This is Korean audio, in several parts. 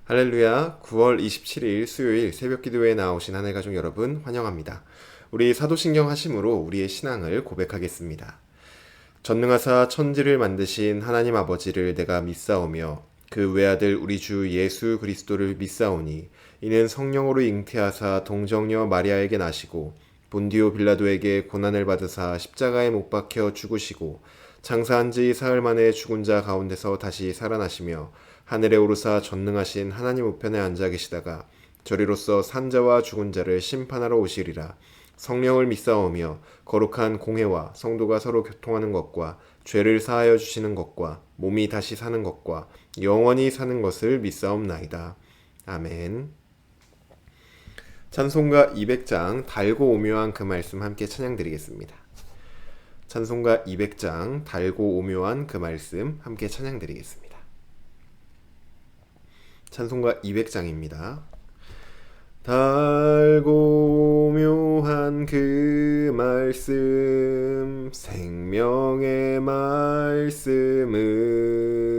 할렐루야, 9월 27일 수요일 새벽 기도회에 나오신 하늘 가족 여러분 환영합니다. 우리 사도신경 하심으로 우리의 신앙을 고백하겠습니다. 전능하사 천지를 만드신 하나님 아버지를 내가 믿사오며 그 외아들 우리 주 예수 그리스도를 믿사오니 이는 성령으로 잉태하사 동정녀 마리아에게 나시고 본디오 빌라도에게 고난을 받으사 십자가에 못 박혀 죽으시고 장사한 지 사흘 만에 죽은 자 가운데서 다시 살아나시며 하늘에 오르사 전능하신 하나님 우편에 앉아 계시다가 저리로서 산자와 죽은 자를 심판하러 오시리라. 성령을 믿사오며 거룩한 공회와 성도가 서로 교통하는 것과 죄를 사하여 주시는 것과 몸이 다시 사는 것과 영원히 사는 것을 믿사옵나이다. 아멘. 찬송가 200장 달고 오묘한 그 말씀 함께 찬양드리겠습니다. 찬송가 200장 달고 오묘한 그 말씀 함께 찬양드리겠습니다. 찬송가 200장입니다. 달고 오묘한 그 말씀 생명의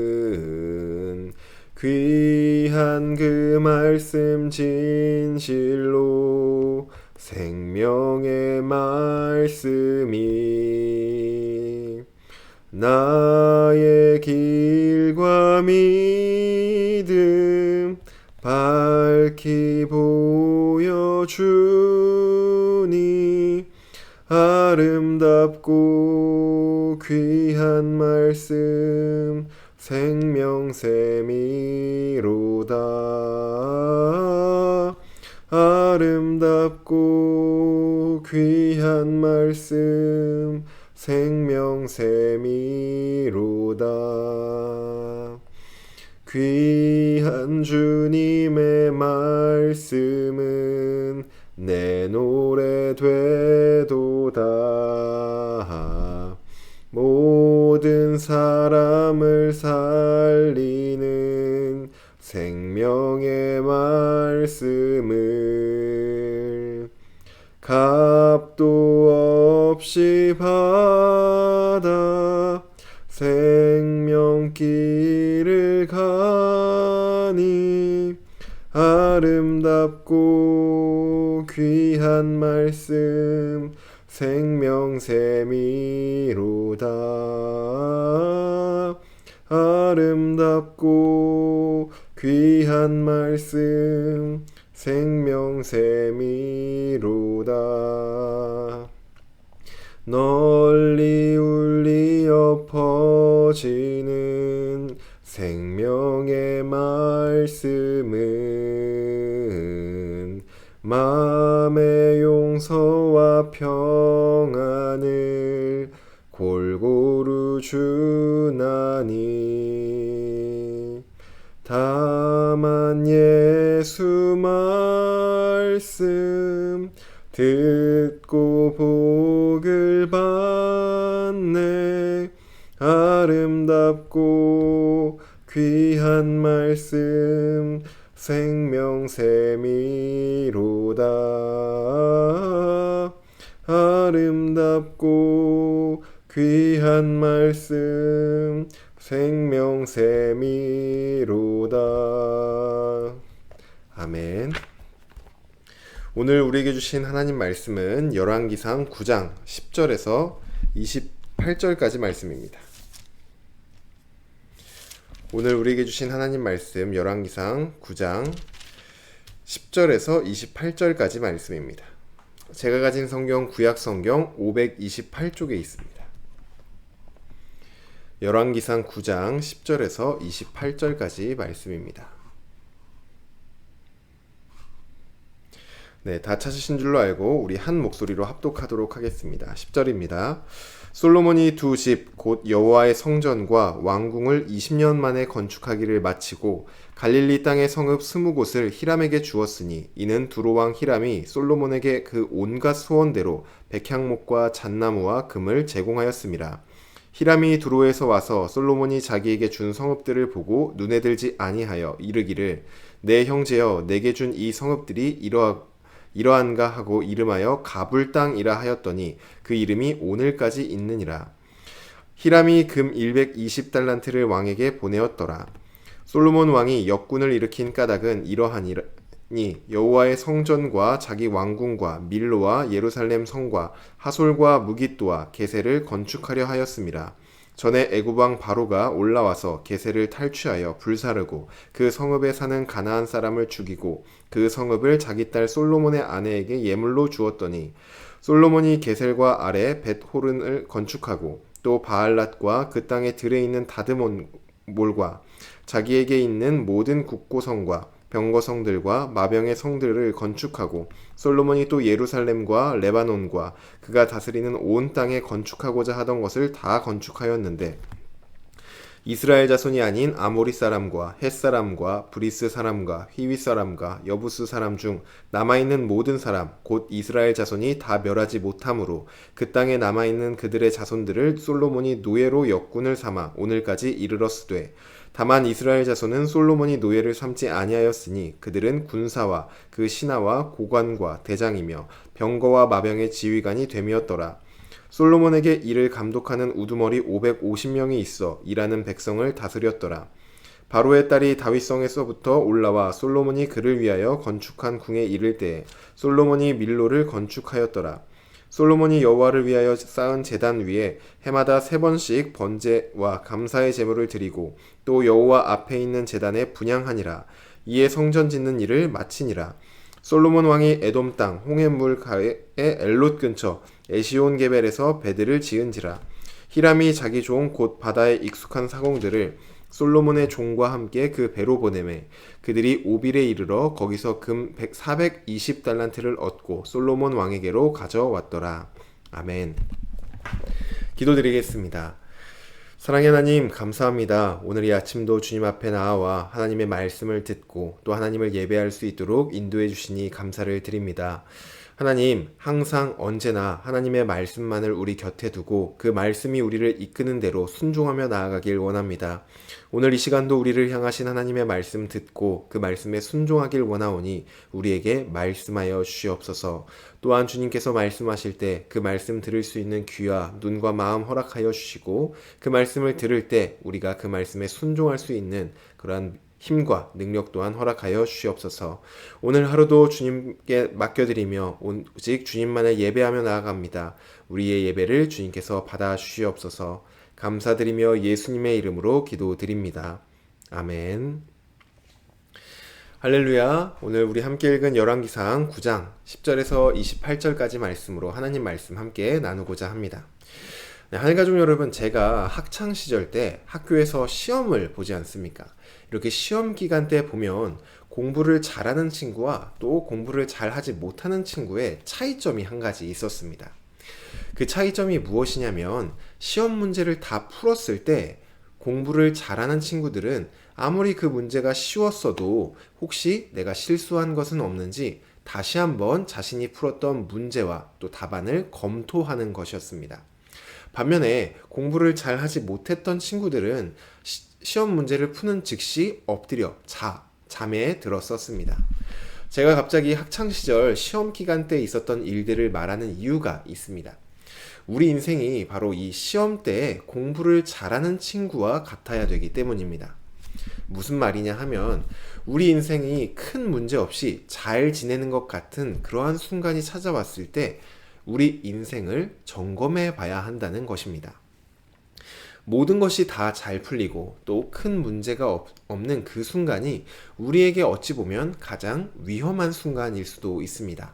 말씀은 귀한 그 말씀 진실로 생명의 말씀이 나의 길과 믿음 밝히 보여주니 아름답고 귀한 말씀 생명샘이로다. 아름답고 귀한 말씀 생명샘이로다. 귀한 주님의 말씀은 내 노래 되도다. 모든 사람을 살리는 생명의 말씀을 값도 없이 받아 생명길을 가니 아름답고 귀한 말씀 생명샘이로다. 아름답고 귀한 말씀 생명샘이로다. 널리 울리어 퍼지는 생명의 말씀은 마음의 용서와 평안을 골고루 주나니 다만 예수 말씀 듣고 복을 받네. 아름답고 귀한 말씀 생명샘이로다. 아름답고 귀한 말씀 생명샘이로다. 아멘. 오늘 우리에게 주신 하나님 말씀은 열왕기상 9장 10절에서 28절까지 말씀입니다. 오늘 우리에게 주신 하나님 말씀 열왕기상 9장 10절에서 28절까지 말씀입니다. 제가 가진 성경 구약 성경 528쪽에 있습니다. 열왕기상 9장 10절에서 28절까지 말씀입니다. 네, 다 찾으신 줄로 알고 우리 한 목소리로 합독하도록 하겠습니다. 10절입니다. 솔로몬이 두 집 곧 여호와의 성전과 왕궁을 20년 만에 건축하기를 마치고 갈릴리 땅의 성읍 20곳을 히람에게 주었으니 이는 두로왕 히람이 솔로몬에게 그 온갖 소원대로 백향목과 잣나무와 금을 제공하였습니다. 히람이 두로에서 와서 솔로몬이 자기에게 준 성읍들을 보고 눈에 들지 아니하여 이르기를 내 형제여 내게 준 이 성읍들이 이러한가 하고 이름하여 가불 땅이라 하였더니 그 이름이 오늘까지 있느니라. 히람이 금 120달란트를 왕에게 보내었더라. 솔로몬 왕이 역군을 일으킨 까닭은 이러하니 여호와의 성전과 자기 왕궁과 밀로와 예루살렘 성과 하솔과 무깃도와 게셀을 건축하려 하였음이라. 전에 애굽 왕 바로가 올라와서 게셀을 탈취하여 불사르고 그 성읍에 사는 가나안 사람을 죽이고 그 성읍을 자기 딸 솔로몬의 아내에게 예물로 주었더니 솔로몬이 게셀과 아래 벳호른을 건축하고 또 바알랏과 그 땅에 들에 있는 다드몬몰과 자기에게 있는 모든 국고성과 병거성들과 마병의 성들을 건축하고 솔로몬이 또 예루살렘과 레바논과 그가 다스리는 온 땅에 건축하고자 하던 것을 다 건축하였는데 이스라엘 자손이 아닌 아모리 사람과 헷 사람과 브리스 사람과 히위 사람과 여부스 사람 중 남아있는 모든 사람 곧 이스라엘 자손이 다 멸하지 못하므로 그 땅에 남아있는 그들의 자손들을 솔로몬이 노예로 역군을 삼아 오늘까지 이르렀으되 다만 이스라엘 자손은 솔로몬이 노예를 삼지 아니하였으니 그들은 군사와 그 신하와 고관과 대장이며 병거와 마병의 지휘관이 됨이었더라. 솔로몬에게 이를 감독하는 우두머리 550명이 있어 일하는 백성을 다스렸더라. 바로의 딸이 다윗성에서부터 올라와 솔로몬이 그를 위하여 건축한 궁에 이를 때에 솔로몬이 밀로를 건축하였더라. 솔로몬이 여호와를 위하여 쌓은 제단 위에 해마다 3번씩 번제와 감사의 제물을 드리고 또 여호와 앞에 있는 제단에 분향하니라. 이에 성전 짓는 일을 마치니라. 솔로몬 왕이 에돔 땅 홍해물가의 엘롯 근처 에시온 게벨에서 배들을 지은지라. 히람이 자기 종 곧 바다에 익숙한 사공들을 솔로몬의 종과 함께 그 배로 보내매 그들이 오빌에 이르러 거기서 금 420달란트를 얻고 솔로몬 왕에게로 가져왔더라. 아멘. 기도드리겠습니다. 사랑의 하나님, 감사합니다. 오늘 이 아침도 주님 앞에 나와 하나님의 말씀을 듣고 또 하나님을 예배할 수 있도록 인도해 주시니 감사를 드립니다. 하나님, 항상 언제나 하나님의 말씀만을 우리 곁에 두고 그 말씀이 우리를 이끄는 대로 순종하며 나아가길 원합니다. 오늘 이 시간도 우리를 향하신 하나님의 말씀 듣고 그 말씀에 순종하길 원하오니 우리에게 말씀하여 주시옵소서. 또한 주님께서 말씀하실 때 그 말씀 들을 수 있는 귀와 눈과 마음 허락하여 주시고 그 말씀을 들을 때 우리가 그 말씀에 순종할 수 있는 그러한 힘과 능력 또한 허락하여 주시옵소서. 오늘 하루도 주님께 맡겨드리며 오직 주님만을 예배하며 나아갑니다. 우리의 예배를 주님께서 받아 주시옵소서. 감사드리며 예수님의 이름으로 기도드립니다. 아멘. 할렐루야. 오늘 우리 함께 읽은 열왕기상 9장 10절에서 28절까지 말씀으로 하나님 말씀 함께 나누고자 합니다. 네, 하늘가족 여러분, 제가 학창시절 때 학교에서 시험을 보지 않습니까? 이렇게 시험 기간 때 보면 공부를 잘하는 친구와 또 공부를 잘하지 못하는 친구의 차이점이 한 가지 있었습니다. 그 차이점이 무엇이냐면 시험 문제를 다 풀었을 때 공부를 잘하는 친구들은 아무리 그 문제가 쉬웠어도 혹시 내가 실수한 것은 없는지 다시 한번 자신이 풀었던 문제와 또 답안을 검토하는 것이었습니다. 반면에 공부를 잘 하지 못했던 친구들은 시험 문제를 푸는 즉시 엎드려 잠에 들었었습니다. 제가 갑자기 학창시절 시험 기간 때 있었던 일들을 말하는 이유가 있습니다. 우리 인생이 바로 이 시험 때에 공부를 잘하는 친구와 같아야 되기 때문입니다. 무슨 말이냐 하면 우리 인생이 큰 문제 없이 잘 지내는 것 같은 그러한 순간이 찾아왔을 때 우리 인생을 점검해 봐야 한다는 것입니다. 모든 것이 다 잘 풀리고 또 큰 문제가 없는 그 순간이 우리에게 어찌 보면 가장 위험한 순간일 수도 있습니다.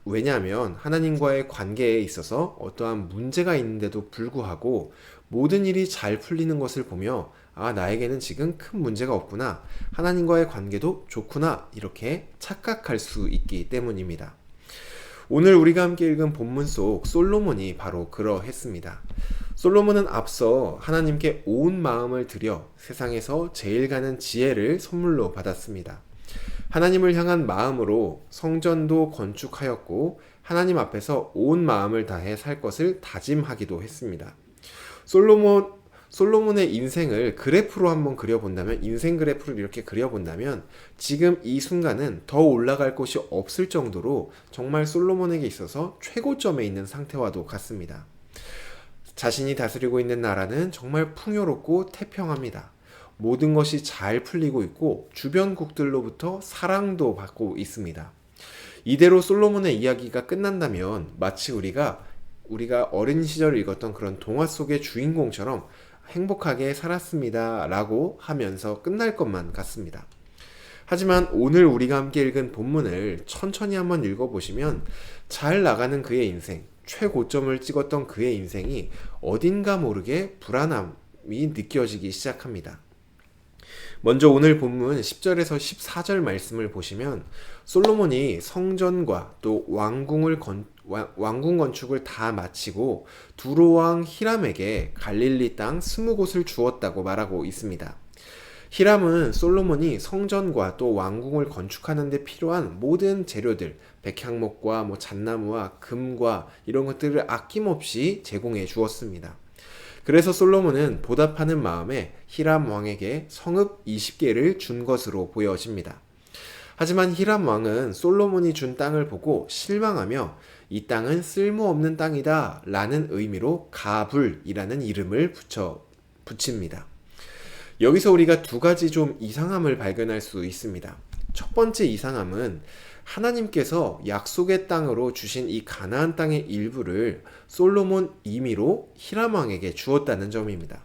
왜냐하면 하나님과의 관계에 있어서 어떠한 문제가 있는데도 불구하고 모든 일이 잘 풀리는 것을 보며 나에게는 지금 큰 문제가 없구나, 하나님과의 관계도 좋구나, 이렇게 착각할 수 있기 때문입니다. 오늘 우리가 함께 읽은 본문 속 솔로몬이 바로 그러했습니다. 솔로몬은 앞서 하나님께 온 마음을 들여 세상에서 제일 가는 지혜를 선물로 받았습니다. 하나님을 향한 마음으로 성전도 건축하였고 하나님 앞에서 온 마음을 다해 살 것을 다짐하기도 했습니다. 솔로몬의 인생을 그래프로 한번 그려본다면, 인생 그래프를 이렇게 그려본다면 지금 이 순간은 더 올라갈 곳이 없을 정도로 정말 솔로몬에게 있어서 최고점에 있는 상태와도 같습니다. 자신이 다스리고 있는 나라는 정말 풍요롭고 태평합니다. 모든 것이 잘 풀리고 있고 주변국들로부터 사랑도 받고 있습니다. 이대로 솔로몬의 이야기가 끝난다면 마치 우리가 어린 시절 읽었던 그런 동화 속의 주인공처럼 행복하게 살았습니다 라고 하면서 끝날 것만 같습니다. 하지만 오늘 우리가 함께 읽은 본문을 천천히 한번 읽어보시면 잘 나가는 그의 인생, 최고점을 찍었던 그의 인생이 어딘가 모르게 불안함이 느껴지기 시작합니다. 먼저 오늘 본문 10절에서 14절 말씀을 보시면 솔로몬이 성전과 또 왕궁 건축을 다 마치고 두로왕 히람에게 갈릴리 땅 20곳을 주었다고 말하고 있습니다. 히람은 솔로몬이 성전과 또 왕궁을 건축하는 데 필요한 모든 재료들, 백향목과 잣나무와 금과 이런 것들을 아낌없이 제공해 주었습니다. 그래서 솔로몬은 보답하는 마음에 히람 왕에게 성읍 20개를 준 것으로 보여집니다. 하지만 히람 왕은 솔로몬이 준 땅을 보고 실망하며 이 땅은 쓸모없는 땅이다 라는 의미로 가불이라는 이름을 붙입니다. 여기서 우리가 두 가지 좀 이상함을 발견할 수 있습니다. 첫 번째 이상함은 하나님께서 약속의 땅으로 주신 이 가나안 땅의 일부를 솔로몬 임의로 히람 왕에게 주었다는 점입니다.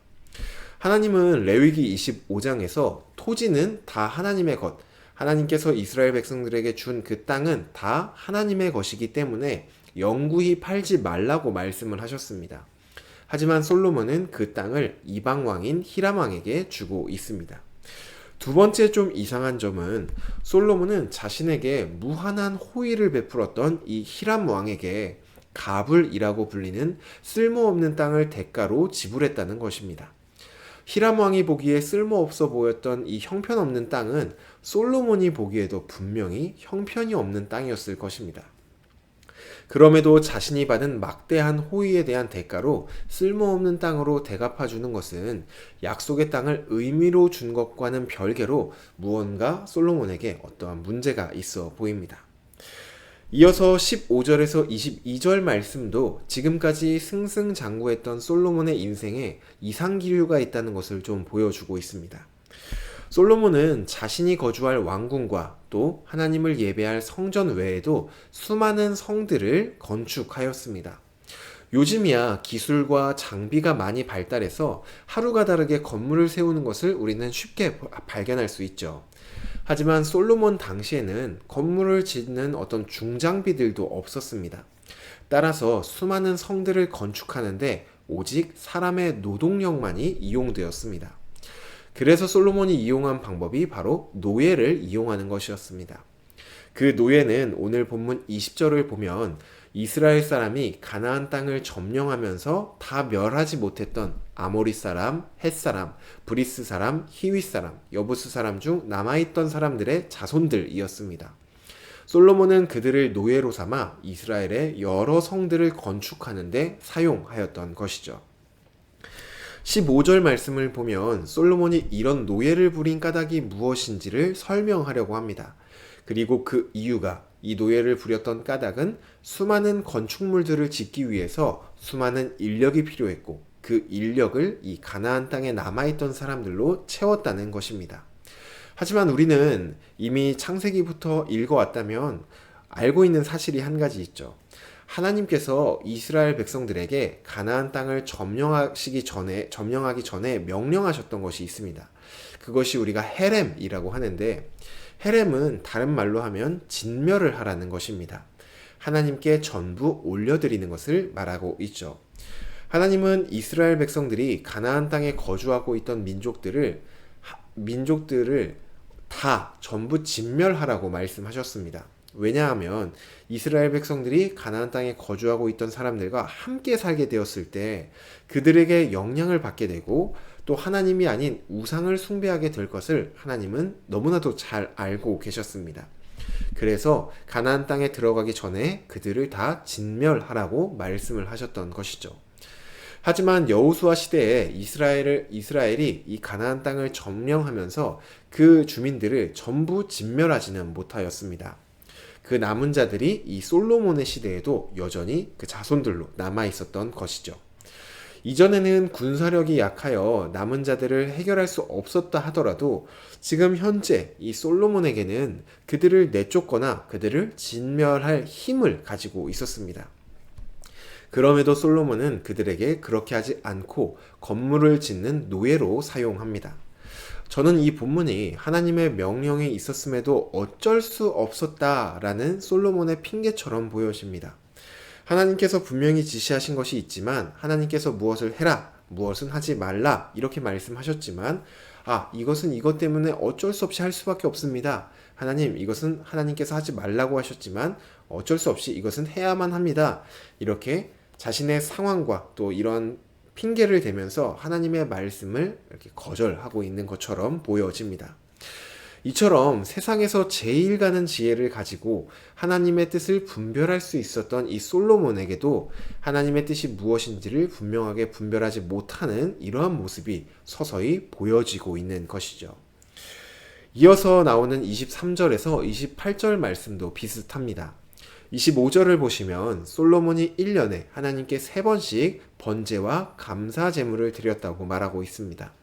하나님은 레위기 25장에서 토지는 다 하나님의 것, 하나님께서 이스라엘 백성들에게 준 그 땅은 다 하나님의 것이기 때문에 영구히 팔지 말라고 말씀을 하셨습니다. 하지만 솔로몬은 그 땅을 이방 왕인 히람 왕에게 주고 있습니다. 두 번째 좀 이상한 점은 솔로몬은 자신에게 무한한 호의를 베풀었던 이 히람 왕에게 가불이라고 불리는 쓸모없는 땅을 대가로 지불했다는 것입니다. 히람 왕이 보기에 쓸모없어 보였던 이 형편없는 땅은 솔로몬이 보기에도 분명히 형편이 없는 땅이었을 것입니다. 그럼에도 자신이 받은 막대한 호의에 대한 대가로 쓸모없는 땅으로 대갚아주는 것은 약속의 땅을 의미로 준 것과는 별개로 무언가 솔로몬에게 어떠한 문제가 있어 보입니다. 이어서 15절에서 22절 말씀도 지금까지 승승장구했던 솔로몬의 인생에 이상기류가 있다는 것을 좀 보여주고 있습니다. 솔로몬은 자신이 거주할 왕궁과 또 하나님을 예배할 성전 외에도 수많은 성들을 건축하였습니다. 요즘이야 기술과 장비가 많이 발달해서 하루가 다르게 건물을 세우는 것을 우리는 쉽게 발견할 수 있죠. 하지만 솔로몬 당시에는 건물을 짓는 어떤 중장비들도 없었습니다. 따라서 수많은 성들을 건축하는데 오직 사람의 노동력만이 이용되었습니다. 그래서 솔로몬이 이용한 방법이 바로 노예를 이용하는 것이었습니다. 그 노예는 오늘 본문 20절을 보면 이스라엘 사람이 가나안 땅을 점령하면서 다 멸하지 못했던 아모리 사람, 헷 사람, 브리스 사람, 히윗 사람, 여부스 사람 중 남아있던 사람들의 자손들이었습니다. 솔로몬은 그들을 노예로 삼아 이스라엘의 여러 성들을 건축하는 데 사용하였던 것이죠. 15절 말씀을 보면 솔로몬이 이런 노예를 부린 까닭이 무엇인지를 설명하려고 합니다. 그리고 그 이유가 이 노예를 부렸던 까닭은 수많은 건축물들을 짓기 위해서 수많은 인력이 필요했고 그 인력을 이 가나안 땅에 남아있던 사람들로 채웠다는 것입니다. 하지만 우리는 이미 창세기부터 읽어왔다면 알고 있는 사실이 한 가지 있죠. 하나님께서 이스라엘 백성들에게 가나안 땅을 점령하기 전에 명령하셨던 것이 있습니다. 그것이 우리가 헤렘이라고 하는데 헤렘은 다른 말로 하면 진멸을 하라는 것입니다. 하나님께 전부 올려드리는 것을 말하고 있죠. 하나님은 이스라엘 백성들이 가나안 땅에 거주하고 있던 민족들을 다 전부 진멸하라고 말씀하셨습니다. 왜냐하면 이스라엘 백성들이 가나안 땅에 거주하고 있던 사람들과 함께 살게 되었을 때 그들에게 영향을 받게 되고 또 하나님이 아닌 우상을 숭배하게 될 것을 하나님은 너무나도 잘 알고 계셨습니다. 그래서 가나안 땅에 들어가기 전에 그들을 다 진멸하라고 말씀을 하셨던 것이죠. 하지만 여호수아 시대에 이스라엘이 이 가나안 땅을 점령하면서 그 주민들을 전부 진멸하지는 못하였습니다. 그 남은 자들이 이 솔로몬의 시대에도 여전히 그 자손들로 남아 있었던 것이죠. 이전에는 군사력이 약하여 남은 자들을 해결할 수 없었다 하더라도 지금 현재 이 솔로몬에게는 그들을 내쫓거나 그들을 진멸할 힘을 가지고 있었습니다. 그럼에도 솔로몬은 그들에게 그렇게 하지 않고 건물을 짓는 노예로 사용합니다. 저는 이 본문이 하나님의 명령에 있었음에도 어쩔 수 없었다라는 솔로몬의 핑계처럼 보여집니다. 하나님께서 분명히 지시하신 것이 있지만 하나님께서 무엇을 해라, 무엇은 하지 말라 이렇게 말씀하셨지만 이것은 이것 때문에 어쩔 수 없이 할 수밖에 없습니다. 하나님, 이것은 하나님께서 하지 말라고 하셨지만 어쩔 수 없이 이것은 해야만 합니다. 이렇게 자신의 상황과 또 이런 핑계를 대면서 하나님의 말씀을 이렇게 거절하고 있는 것처럼 보여집니다. 이처럼 세상에서 제일 가는 지혜를 가지고 하나님의 뜻을 분별할 수 있었던 이 솔로몬에게도 하나님의 뜻이 무엇인지를 분명하게 분별하지 못하는 이러한 모습이 서서히 보여지고 있는 것이죠. 이어서 나오는 23절에서 28절 말씀도 비슷합니다. 25절을 보시면 솔로몬이 1년에 하나님께 3번씩 번제와 감사 제물을 드렸다고 말하고 있습니다.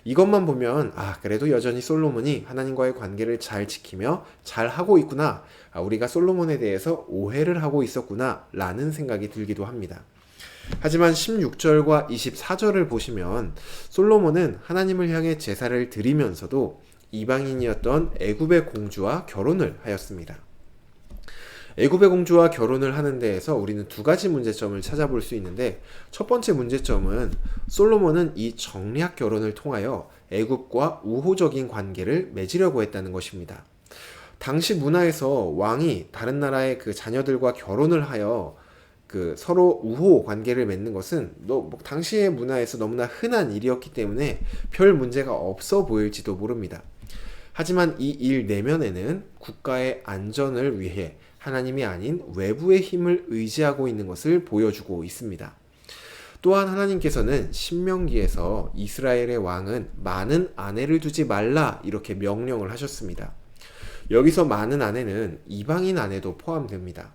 이것만 보면 그래도 여전히 솔로몬이 하나님과의 관계를 잘 지키며 잘 하고 있구나, 우리가 솔로몬에 대해서 오해를 하고 있었구나 라는 생각이 들기도 합니다. 하지만 16절과 24절을 보시면 솔로몬은 하나님을 향해 제사를 드리면서도 이방인이었던 애굽의 공주와 결혼을 하였습니다. 애굽의 공주와 결혼을 하는 데에서 우리는 두 가지 문제점을 찾아볼 수 있는데, 첫 번째 문제점은 솔로몬은 이 정략 결혼을 통하여 애굽과 우호적인 관계를 맺으려고 했다는 것입니다. 당시 문화에서 왕이 다른 나라의 그 자녀들과 결혼을 하여 서로 우호 관계를 맺는 것은 당시의 문화에서 너무나 흔한 일이었기 때문에 별 문제가 없어 보일지도 모릅니다. 하지만 이 일 내면에는 국가의 안전을 위해 하나님이 아닌 외부의 힘을 의지하고 있는 것을 보여주고 있습니다. 또한 하나님께서는 신명기에서 이스라엘의 왕은 많은 아내를 두지 말라 이렇게 명령을 하셨습니다. 여기서 많은 아내는 이방인 아내도 포함됩니다.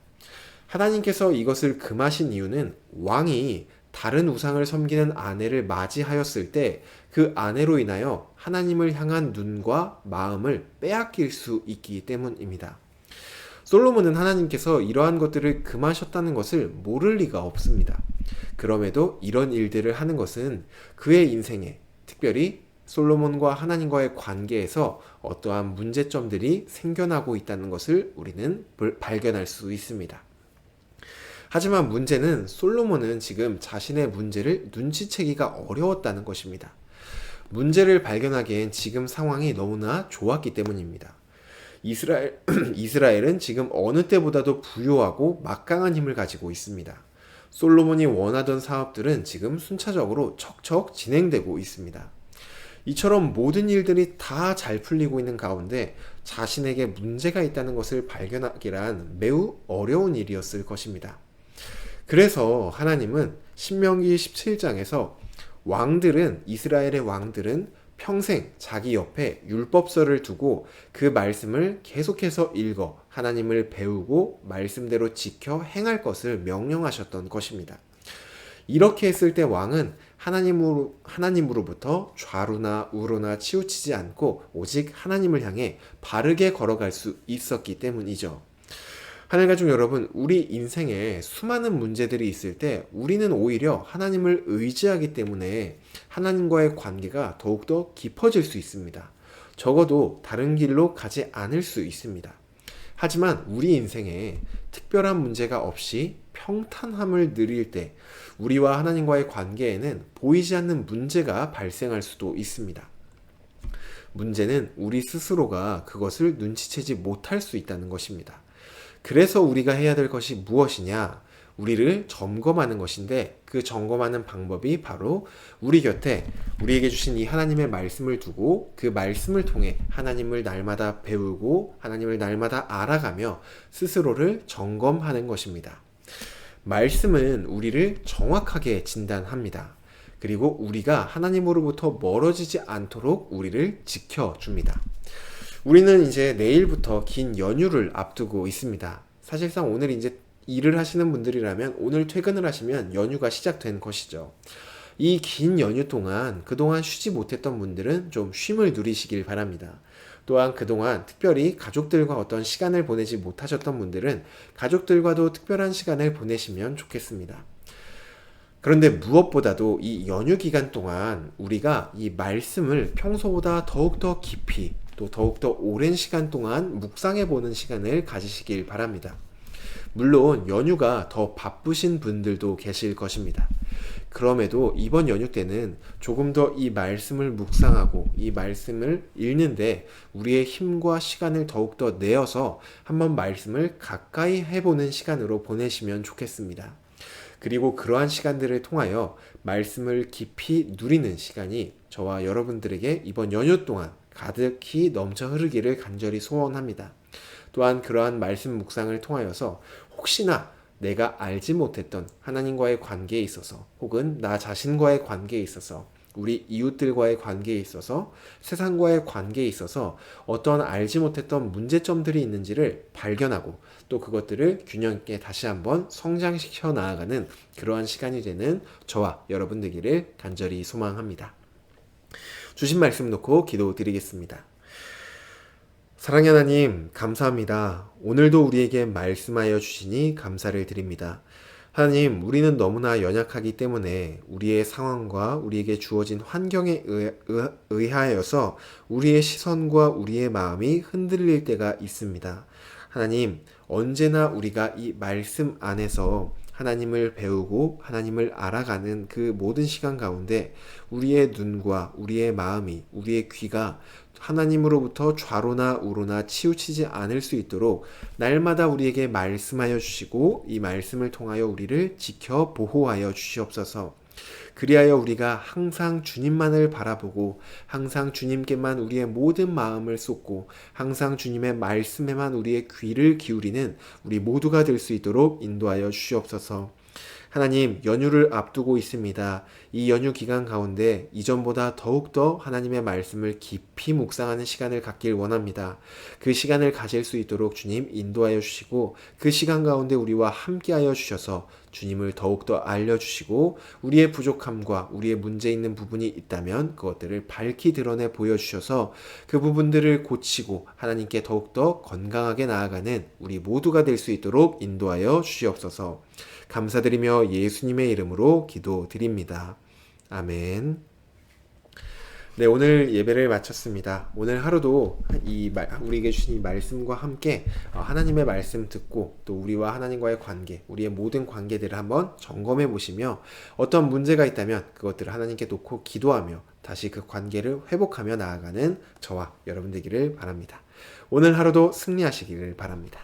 하나님께서 이것을 금하신 이유는 왕이 다른 우상을 섬기는 아내를 맞이하였을 때 그 아내로 인하여 하나님을 향한 눈과 마음을 빼앗길 수 있기 때문입니다. 솔로몬은 하나님께서 이러한 것들을 금하셨다는 것을 모를 리가 없습니다. 그럼에도 이런 일들을 하는 것은 그의 인생에, 특별히 솔로몬과 하나님과의 관계에서 어떠한 문제점들이 생겨나고 있다는 것을 우리는 발견할 수 있습니다. 하지만 문제는 솔로몬은 지금 자신의 문제를 눈치채기가 어려웠다는 것입니다. 문제를 발견하기엔 지금 상황이 너무나 좋았기 때문입니다. 이스라엘은 지금 어느 때보다도 부유하고 막강한 힘을 가지고 있습니다. 솔로몬이 원하던 사업들은 지금 순차적으로 척척 진행되고 있습니다. 이처럼 모든 일들이 다 잘 풀리고 있는 가운데 자신에게 문제가 있다는 것을 발견하기란 매우 어려운 일이었을 것입니다. 그래서 하나님은 신명기 17장에서 이스라엘의 왕들은 평생 자기 옆에 율법서를 두고 그 말씀을 계속해서 읽어 하나님을 배우고 말씀대로 지켜 행할 것을 명령하셨던 것입니다. 이렇게 했을 때 왕은 하나님으로부터 좌로나 우로나 치우치지 않고 오직 하나님을 향해 바르게 걸어갈 수 있었기 때문이죠. 하늘가족 여러분, 우리 인생에 수많은 문제들이 있을 때 우리는 오히려 하나님을 의지하기 때문에 하나님과의 관계가 더욱더 깊어질 수 있습니다. 적어도 다른 길로 가지 않을 수 있습니다. 하지만 우리 인생에 특별한 문제가 없이 평탄함을 누릴 때 우리와 하나님과의 관계에는 보이지 않는 문제가 발생할 수도 있습니다. 문제는 우리 스스로가 그것을 눈치채지 못할 수 있다는 것입니다. 그래서 우리가 해야 될 것이 무엇이냐? 우리를 점검하는 것인데, 그 점검하는 방법이 바로 우리 곁에 우리에게 주신 이 하나님의 말씀을 두고 그 말씀을 통해 하나님을 날마다 배우고 하나님을 날마다 알아가며 스스로를 점검하는 것입니다. 말씀은 우리를 정확하게 진단합니다. 그리고 우리가 하나님으로부터 멀어지지 않도록 우리를 지켜줍니다. 우리는 이제 내일부터 긴 연휴를 앞두고 있습니다. 사실상 오늘 이제 일을 하시는 분들이라면 오늘 퇴근을 하시면 연휴가 시작된 것이죠. 이 긴 연휴 동안 그동안 쉬지 못했던 분들은 좀 쉼을 누리시길 바랍니다. 또한 그동안 특별히 가족들과 어떤 시간을 보내지 못하셨던 분들은 가족들과도 특별한 시간을 보내시면 좋겠습니다. 그런데 무엇보다도 이 연휴 기간 동안 우리가 이 말씀을 평소보다 더욱더 깊이 또 더욱더 오랜 시간 동안 묵상해 보는 시간을 가지시길 바랍니다. 물론 연휴가 더 바쁘신 분들도 계실 것입니다. 그럼에도 이번 연휴 때는 조금 더 이 말씀을 묵상하고 이 말씀을 읽는데 우리의 힘과 시간을 더욱더 내어서 한번 말씀을 가까이 해보는 시간으로 보내시면 좋겠습니다. 그리고 그러한 시간들을 통하여 말씀을 깊이 누리는 시간이 저와 여러분들에게 이번 연휴 동안 가득히 넘쳐 흐르기를 간절히 소원합니다. 또한 그러한 말씀 묵상을 통하여서 혹시나 내가 알지 못했던 하나님과의 관계에 있어서 혹은 나 자신과의 관계에 있어서 우리 이웃들과의 관계에 있어서 세상과의 관계에 있어서 어떤 알지 못했던 문제점들이 있는지를 발견하고 또 그것들을 균형 있게 다시 한번 성장시켜 나아가는 그러한 시간이 되는 저와 여러분 되기를 간절히 소망합니다. 주신 말씀 놓고 기도드리겠습니다. 사랑의 하나님, 감사합니다. 오늘도 우리에게 말씀하여 주시니 감사를 드립니다. 하나님, 우리는 너무나 연약하기 때문에 우리의 상황과 우리에게 주어진 환경에 의하여서 우리의 시선과 우리의 마음이 흔들릴 때가 있습니다. 하나님, 언제나 우리가 이 말씀 안에서 하나님을 배우고 하나님을 알아가는 그 모든 시간 가운데 우리의 눈과 우리의 마음이, 우리의 귀가 하나님으로부터 좌로나 우로나 치우치지 않을 수 있도록 날마다 우리에게 말씀하여 주시고 이 말씀을 통하여 우리를 지켜 보호하여 주시옵소서. 그리하여 우리가 항상 주님만을 바라보고 항상 주님께만 우리의 모든 마음을 쏟고 항상 주님의 말씀에만 우리의 귀를 기울이는 우리 모두가 될 수 있도록 인도하여 주시옵소서. 하나님, 연휴를 앞두고 있습니다. 이 연휴 기간 가운데 이전보다 더욱더 하나님의 말씀을 깊이 묵상하는 시간을 갖길 원합니다. 그 시간을 가질 수 있도록 주님 인도하여 주시고 그 시간 가운데 우리와 함께하여 주셔서 주님을 더욱더 알려주시고 우리의 부족함과 우리의 문제 있는 부분이 있다면 그것들을 밝히 드러내 보여주셔서 그 부분들을 고치고 하나님께 더욱더 건강하게 나아가는 우리 모두가 될 수 있도록 인도하여 주시옵소서. 감사드리며 예수님의 이름으로 기도드립니다. 아멘. 네, 오늘 예배를 마쳤습니다. 오늘 하루도 우리에게 주신 이 말씀과 함께 하나님의 말씀 듣고 또 우리와 하나님과의 관계, 우리의 모든 관계들을 한번 점검해 보시며 어떤 문제가 있다면 그것들을 하나님께 놓고 기도하며 다시 그 관계를 회복하며 나아가는 저와 여러분 되기를 바랍니다. 오늘 하루도 승리하시기를 바랍니다.